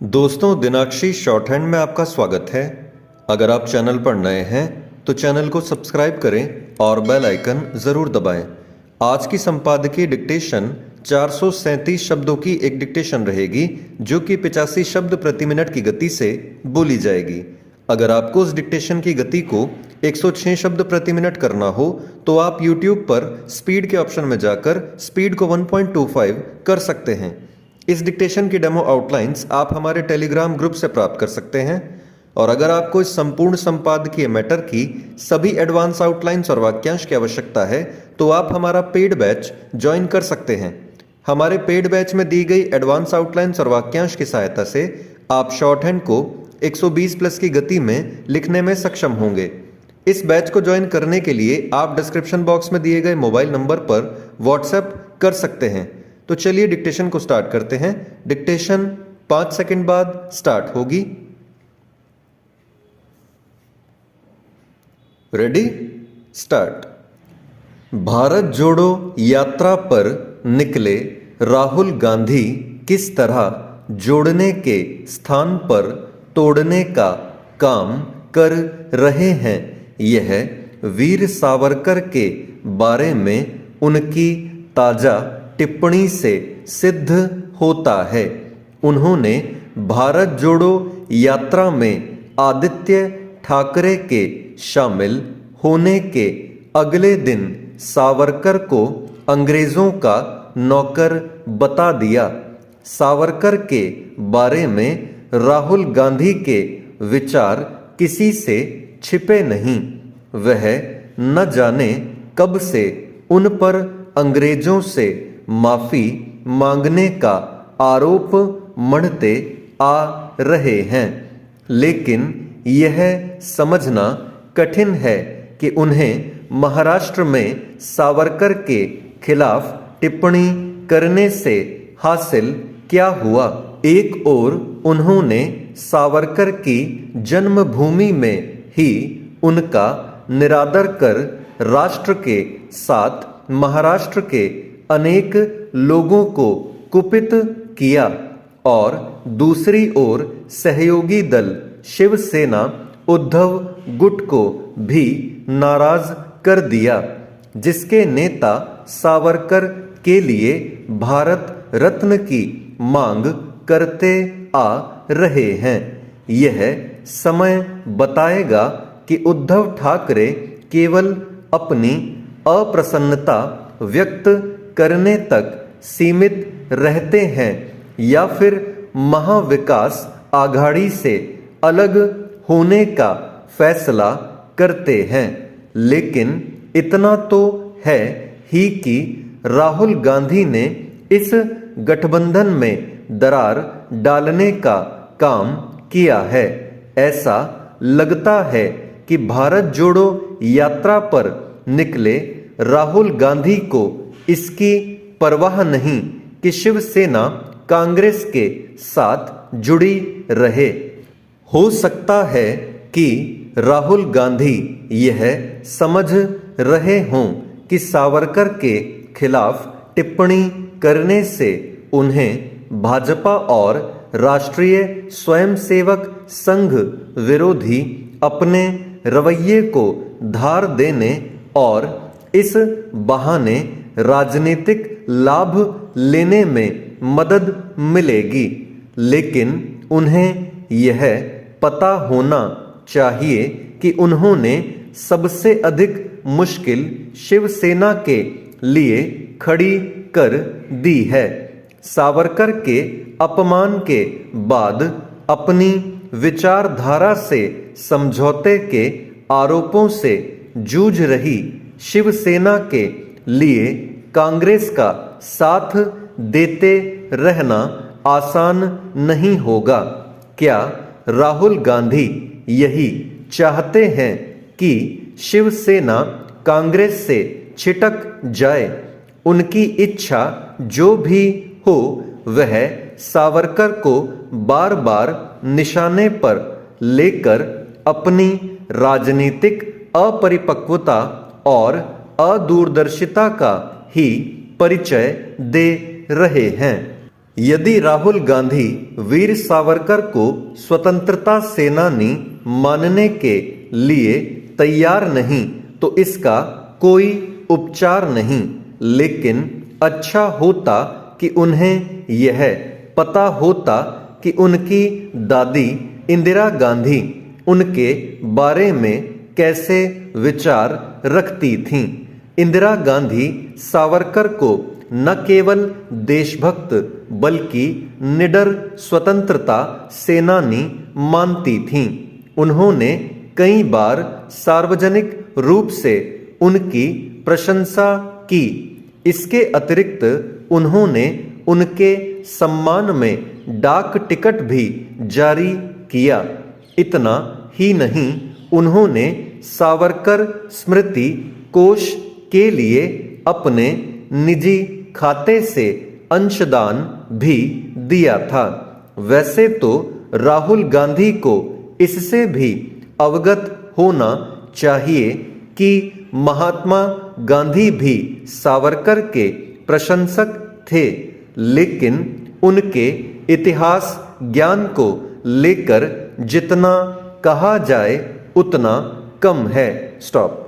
दोस्तों, दिनाक्षी short hand में आपका स्वागत है। अगर आप चैनल पर नए हैं तो चैनल को सब्सक्राइब करें और बेल आइकन ज़रूर दबाएं। आज की संपादकीय डिक्टेशन 437 शब्दों की एक डिक्टेशन रहेगी जो कि 85 शब्द प्रति मिनट की गति से बोली जाएगी। अगर आपको उस डिक्टेशन की गति को 106 शब्द प्रति मिनट करना हो तो आप YouTube पर स्पीड के ऑप्शन में जाकर स्पीड को 1.25 कर सकते हैं। इस डिक्टेशन की डेमो आउटलाइंस आप हमारे टेलीग्राम ग्रुप से प्राप्त कर सकते हैं। और अगर आपको इस संपूर्ण संपादकीय मैटर की सभी एडवांस आउटलाइंस और वाक्यांश की आवश्यकता है तो आप हमारा पेड बैच ज्वाइन कर सकते हैं। हमारे पेड बैच में दी गई एडवांस आउटलाइंस और वाक्यांश की सहायता से आप शॉर्ट हैंड को 120 प्लस की गति में लिखने में सक्षम होंगे। इस बैच को ज्वाइन करने के लिए आप डिस्क्रिप्शन बॉक्स में दिए गए मोबाइल नंबर पर व्हाट्सएप कर सकते हैं। तो चलिए डिक्टेशन को स्टार्ट करते हैं। डिक्टेशन 5 सेकंड बाद स्टार्ट होगी। Ready, start. भारत जोड़ो यात्रा पर निकले राहुल गांधी किस तरह जोड़ने के स्थान पर तोड़ने का काम कर रहे हैं, यह वीर सावरकर के बारे में उनकी ताजा टिप्पणी से सिद्ध होता है। उन्होंने भारत जोड़ो यात्रा में आदित्य ठाकरे के शामिल होने के अगले दिन सावरकर को अंग्रेजों का नौकर बता दिया। सावरकर के बारे में राहुल गांधी के विचार किसी से छिपे नहीं। वह न जाने कब से उन पर अंग्रेजों से माफी मांगने का आरोप मढ़ते आ रहे हैं, लेकिन यह समझना कठिन है कि उन्हें महाराष्ट्र में सावरकर के खिलाफ टिप्पणी करने से हासिल क्या हुआ। एक ओर उन्होंने सावरकर की जन्मभूमि में ही उनका निरादर कर राष्ट्र के साथ महाराष्ट्र के अनेक लोगों को कुपित किया, और दूसरी ओर सहयोगी दल शिवसेना उद्धव गुट को भी नाराज कर दिया, जिसके नेता सावरकर के लिए भारत रत्न की मांग करते आ रहे हैं। यह समय बताएगा कि उद्धव ठाकरे केवल अपनी अप्रसन्नता व्यक्त करने तक सीमित रहते हैं या फिर महाविकास आघाड़ी से अलग होने का फैसला करते हैं। लेकिन इतना तो है ही कि राहुल गांधी ने इस गठबंधन में दरार डालने का काम किया है। ऐसा लगता है कि भारत जोड़ो यात्रा पर निकले राहुल गांधी को इसकी परवाह नहीं कि शिवसेना कांग्रेस के साथ जुड़ी रहे। हो सकता है कि राहुल गांधी यह समझ रहे हों कि सावरकर के खिलाफ टिप्पणी करने से उन्हें भाजपा और राष्ट्रीय स्वयंसेवक संघ विरोधी अपने रवैये को धार देने और इस बहाने राजनीतिक लाभ लेने में मदद मिलेगी। लेकिन उन्हें यह पता होना चाहिए कि उन्होंने सबसे अधिक मुश्किल शिवसेना के लिए खड़ी कर दी है। सावरकर के अपमान के बाद अपनी विचारधारा से समझौते के आरोपों से जूझ रही शिवसेना के लिए कांग्रेस का साथ देते रहना आसान नहीं होगा। क्या राहुल गांधी यही चाहते हैं कि शिवसेना कांग्रेस से छिटक जाए? उनकी इच्छा जो भी हो, वह सावरकर को बार बार निशाने पर लेकर अपनी राजनीतिक अपरिपक्वता और अदूरदर्शिता का ही परिचय दे रहे हैं। यदि राहुल गांधी वीर सावरकर को स्वतंत्रता सेनानी मानने के लिए तैयार नहीं तो इसका कोई उपचार नहीं, लेकिन अच्छा होता कि उन्हें यह पता होता कि उनकी दादी इंदिरा गांधी उनके बारे में कैसे विचार रखती थीं। इंदिरा गांधी सावरकर को न केवल देशभक्त बल्कि निडर स्वतंत्रता सेनानी मानती थीं। उन्होंने कई बार सार्वजनिक रूप से उनकी प्रशंसा की। इसके अतिरिक्त उन्होंने उनके सम्मान में डाक टिकट भी जारी किया। इतना ही नहीं, उन्होंने सावरकर स्मृति कोष के लिए अपने निजी खाते से अंशदान भी दिया था। वैसे तो राहुल गांधी को इससे भी अवगत होना चाहिए कि महात्मा गांधी भी सावरकर के प्रशंसक थे, लेकिन उनके इतिहास ज्ञान को लेकर जितना कहा जाए उतना कम है। स्टॉप।